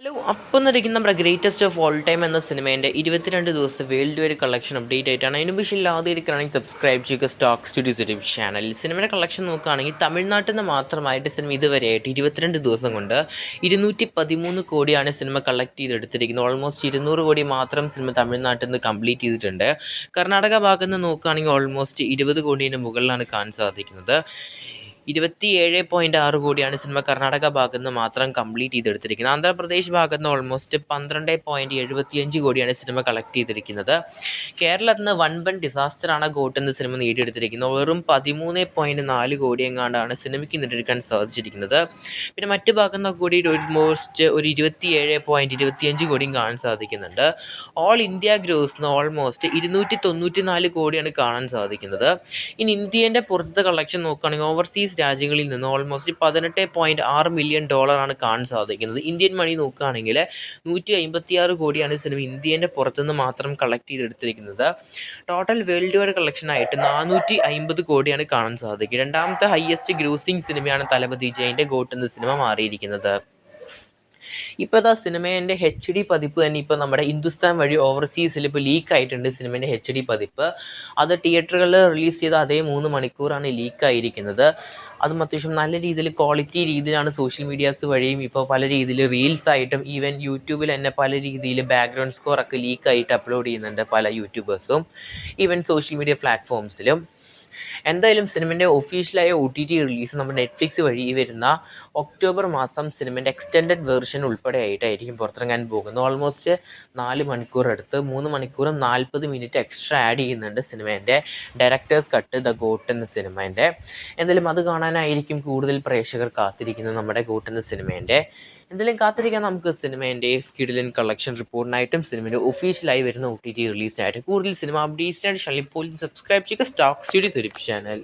Hello, അപ്പം എന്നിരിക്കുന്ന നമ്മുടെ greatest of all time എന്ന സിനിമേൻ്റെ 22 ദിവസം വേൾഡ് വൈഡ് കളക്ഷൻ അപ്ഡേറ്റ് ആയിട്ടാണ്. അതിന് പക്ഷേ ഇല്ലാതെ ഇരിക്കുകയാണെങ്കിൽ സബ്സ്ക്രൈബ് ചെയ്യുക സ്റ്റോക്ക് സ്റ്റുഡിയോസ് യൂട്യൂബ് ചാനൽ. സിനിമയുടെ കളക്ഷൻ നോക്കുകയാണെങ്കിൽ തമിഴ്നാട്ടിൽ നിന്ന് മാത്രമായിട്ട് സിനിമ ഇതുവരെയായിട്ട് 22 ദിവസം കൊണ്ട് 213 കോടിയാണ് സിനിമ കളക്ട് ചെയ്തെടുത്തിരിക്കുന്നത്. ഓൾമോസ്റ്റ് 200 കോടി മാത്രം സിനിമ തമിഴ്നാട്ടിൽ നിന്ന് കംപ്ലീറ്റ് ചെയ്തിട്ടുണ്ട്. കർണാടക ഭാഗത്ത് നിന്ന് നോക്കുകയാണെങ്കിൽ ഓൾമോസ്റ്റ് 20 കോടിയുടെ മുകളിലാണ് കാണാൻ സാധിക്കുന്നത്. 27.6 കോടിയാണ് സിനിമ കർണാടക ഭാഗത്ത് നിന്ന് മാത്രം കംപ്ലീറ്റ് ചെയ്തെടുത്തിരിക്കുന്നത്. ആന്ധ്രാപ്രദേശ് ഭാഗത്ത് നിന്ന് ഓൾമോസ്റ്റ് 12.75 കോടിയാണ് സിനിമ കളക്ട് ചെയ്തിരിക്കുന്നത്. കേരളത്തിൽ നിന്ന് വൻപൻ ഡിസാസ്റ്ററാണ് ഗോട്ട് എന്ന സിനിമ നേടിയെടുത്തിരിക്കുന്നത്. വെറും 13.4 കോടി എങ്ങാണ്ടാണ് സിനിമയ്ക്ക് നേടിയെടുക്കാൻ സാധിച്ചിരിക്കുന്നത്. പിന്നെ മറ്റു ഭാഗത്ത് നിന്ന് കൂടി ഓൾമോസ്റ്റ് ഒരു 27.25 കോടിയും കാണാൻ സാധിക്കുന്നുണ്ട്. ഓൾ ഇന്ത്യ ഗ്രോസിന് ഓൾമോസ്റ്റ് 294 കോടിയാണ് കാണാൻ സാധിക്കുന്നത്. ഇനി ഇന്ത്യൻ്റെ പുറത്തെ കളക്ഷൻ നോക്കുകയാണെങ്കിൽ ഓവർസീസ് രാജ്യങ്ങളിൽ നിന്ന് ഓൾമോസ്റ്റ് 18.6 മില്യൺ ഡോളറാണ് കാണാൻ സാധിക്കുന്നത്. ഇന്ത്യൻ മണി നോക്കുകയാണെങ്കിൽ 156 കോടിയാണ് സിനിമ ഇന്ത്യൻ്റെ പുറത്തുനിന്ന് മാത്രം കളക്ട് ചെയ്തെടുത്തിരിക്കുന്നത്. ടോട്ടൽ വേൾഡ് വൈഡ് കളക്ഷനായിട്ട് 450 കോടിയാണ് കാണാൻ സാധിക്കുക. രണ്ടാമത്തെ ഹയസ്റ്റ് ഗ്രോസിംഗ് സിനിമയാണ് തലപതി ജയൻ്റെ ഗോട്ട് എന്ന സിനിമ മാറിയിരിക്കുന്നത്. ഇപ്പോൾ സിനിമേൻ്റെ HD പതിപ്പ് തന്നെ ഇപ്പോൾ നമ്മുടെ ഹിന്ദുസ്ഥാൻ വഴി ഓവർസീസിൽ ഇപ്പോൾ ലീക്ക് ആയിട്ടുണ്ട്. സിനിമേൻ്റെ HD പതിപ്പ് അത് തിയേറ്ററുകളിൽ റിലീസ് ചെയ്ത അതേ 3 മണിക്കൂറാണ് ലീക്കായിരിക്കുന്നത്. അതും അത്യാവശ്യം നല്ല രീതിയിൽ ക്വാളിറ്റി രീതിയിലാണ് സോഷ്യൽ മീഡിയാസ് വഴിയും ഇപ്പോൾ പല രീതിയിൽ റീൽസായിട്ടും ഈവൻ യൂട്യൂബിൽ തന്നെ പല രീതിയിൽ ബാക്ക്ഗ്രൗണ്ട് സ്കോറൊക്കെ ലീക്കായിട്ട് അപ്ലോഡ് ചെയ്യുന്നുണ്ട് പല യൂട്യൂബേഴ്സും ഈവൻ സോഷ്യൽ മീഡിയ പ്ലാറ്റ്ഫോംസിലും. എന്തായാലും സിനിമേൻ്റെ ഒഫീഷ്യലായ OTT റിലീസ് നമ്മുടെ നെറ്റ്ഫ്ലിക്സ് വഴി വരുന്ന ഒക്ടോബർ മാസം സിനിമേൻ്റെ എക്സ്റ്റെൻഡഡ് വേർഷൻ ഉൾപ്പെടെ ആയിട്ടായിരിക്കും പുറത്തിറങ്ങാൻ പോകുന്നത്. ഓൾമോസ്റ്റ് 4 മണിക്കൂർ എടുത്ത് 3 മണിക്കൂറും 40 മിനിറ്റ് എക്സ്ട്രാ ആഡ് ചെയ്യുന്നുണ്ട് സിനിമേൻ്റെ ഡയറക്ടേഴ്സ് കട്ട് ദ ഗോട്ട് എന്ന സിനിമേൻ്റെ. എന്തായാലും അത് കാണാനായിരിക്കും കൂടുതൽ പ്രേക്ഷകർ കാത്തിരിക്കുന്നത് നമ്മുടെ ഗോട്ട് എന്ന സിനിമേൻ്റെ. എന്തായാലും കാത്തിരിക്കാൻ നമുക്ക് സിനിമേൻ്റെ കിടിലൻ കളക്ഷൻ റിപ്പോർട്ടിനായിട്ടും സിനിമേൻ്റെ ഒഫീഷ്യലായി വരുന്ന OTT റിലീസിനായിട്ടും കൂടുതൽ സിനിമ അപ്ഡേറ്റ്സിനായിട്ട് ചാനൽ ഇപ്പോൾ സബ്സ്ക്രൈബ് ചെയ്യുക സ്റ്റോക്ക് സ്റ്റുഡിയോസ് യൂട്യൂബ് ചാനൽ.